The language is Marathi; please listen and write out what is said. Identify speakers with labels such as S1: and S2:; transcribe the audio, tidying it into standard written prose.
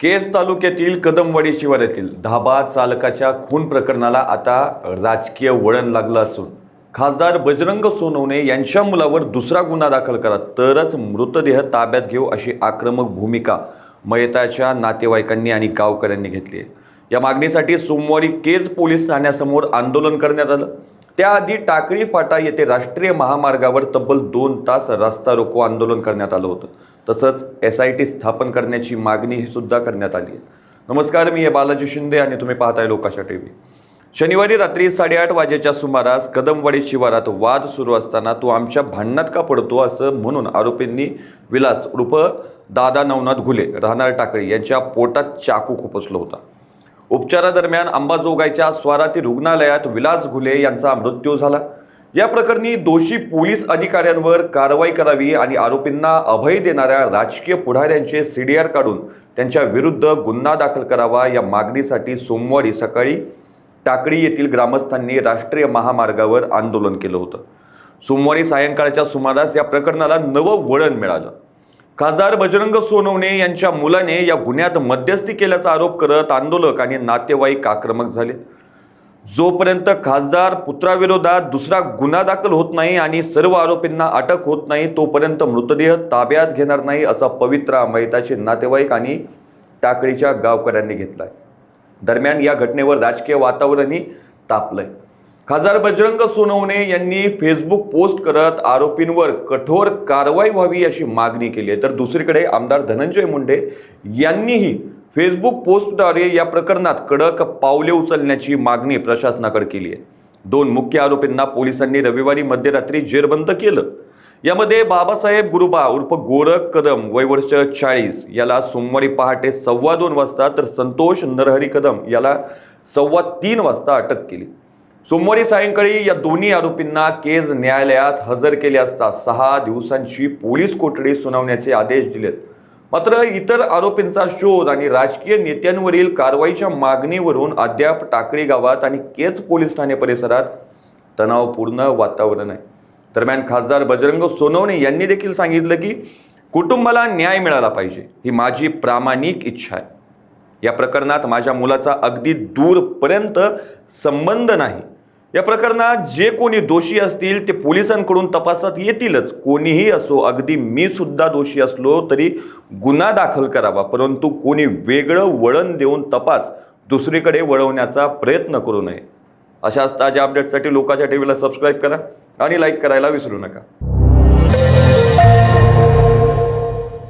S1: केज तालुक्यातील कदमवाडी शिवारातील धाबा चालकाच्या खून प्रकरणाला आता राजकीय वळण लागलं असून खासदार बजरंग सोनवणे यांच्या मुलावर दुसरा गुन्हा दाखल करा तरच मृतदेह ताब्यात घेऊ अशी आक्रमक भूमिका मयताच्या नातेवाईकांनी आणि गावकऱ्यांनी घेतली आहे। या मागणीसाठी सोमवारी केज पोलीस ठाण्यासमोर आंदोलन करण्यात आलं। त्याआधी टाकळी फाटा येथे राष्ट्रीय महामार्गावर तब्बल 2 तास रस्ता रोको आंदोलन करण्यात आलं होतं। तसंच SIT स्थापन करण्याची मागणी सुद्धा करण्यात आली आहे। नमस्कार, मी बालाजी शिंदे आणि तुम्ही पाहताय लोकाशा टीव्ही। शनिवारी रात्री 8:30 वाजेच्या सुमारास कदमवाडी शिवारात वाद सुरू असताना तो आमच्या भांडणात का पडतो असं म्हणून आरोपींनी विलास उर्फ दादा नवनाथ घुले राहणार टाकळी यांच्या पोटात चाकू खुपसला होता। उपचारादरम्यान अंबाजोगाईच्या स्वाराती रुग्णालयात विलास घुले यांचा मृत्यू झाला। या प्रकरणी दोषी पोलीस अधिकाऱ्यांवर कारवाई करावी आणि आरोपींना अभय देणाऱ्या राजकीय पुढाऱ्यांचे CDR काढून त्यांच्या विरुद्ध गुन्हा दाखल करावा या मागणीसाठी सोमवारी सकाळी टाकळी येथील ग्रामस्थांनी राष्ट्रीय महामार्गावर आंदोलन केलं होतं। सोमवारी सायंकाळच्या सुमारास या प्रकरणाला नवं वळण मिळालं। खासदार बजरंग सोनवणे यांच्या मुलाने या गुन्ह्यात मध्यस्थी केल्याचा आरोप करत आंदोलक आणि नातेवाईक आक्रमक झाले। जोपर्यंत खासदार पुत्राविरोधात दुसरा गुन्हा दाखल होत नाही आणि सर्व आरोपींना अटक होत नाही तोपर्यंत मृतदेह ताब्यात घेणार नाही असा पवित्रा मयताचे नातेवाईक आणि टाकळीच्या गावकऱ्यांनी घेतलाय। दरम्यान या घटनेवर राजकीय वातावरणही तापलंय। खासदार बजरंग सोनवणे यांनी फेसबुक पोस्ट करत आरोपींवर कठोर कारवाई व्हावी अशी मागणी केली आहे, तर दुसरीकडे आमदार धनंजय मुंडे यांनीही फेसबुक पोस्टद्वारे या प्रकरणात कडक पावले उचलण्याची मागणी प्रशासनाकडे केली आहे। 2 मुख्य आरोपींना पोलिसांनी रविवारी मध्यरात्री जेरबंद केलं। यामध्ये बाबासाहेब गुरुबा उर्फ गोरख कदम वय वर्ष 40 याला सोमवारी पहाटे 2:15 वाजता तर संतोष नरहरी कदम याला 2:15 वाजता अटक केली। सोमवारी सायंकाळी या दोन्ही आरोपींना केज न्यायालयात हजर केले असता 6 दिवसांची पोलीस कोठडी सुनावण्याचे आदेश दिलेत। मात्र इतर आरोपींचा शोध आणि राजकीय नेत्यांवरील कारवाईच्या मागणीवरून अद्याप टाकळी गावात आणि केज पोलीस ठाणे परिसरात तणावपूर्ण वातावरण आहे। दरम्यान खासदार बजरंग सोनवणे यांनी देखील सांगितलं की कुटुंबाला न्याय मिळाला पाहिजे ही माझी प्रामाणिक इच्छा आहे। या प्रकरणात माझ्या मुलाचा अगदी दूरपर्यंत संबंध नाही। या प्रकरणात जे कोणी दोषी असतील ते पोलिसांकडून तपासात येतीलच। कोणीही असो, अगदी मी सुद्धा दोषी असलो तरी गुन्हा दाखल करावा, परंतु कोणी वेगळं वळण देऊन तपास दुसरीकडे वळवण्याचा प्रयत्न करू नये। अशाच ताज्या अपडेटसाठी लोकाच्या टीव्हीला सबस्क्राईब करा आणि लाईक करायला विसरू नका।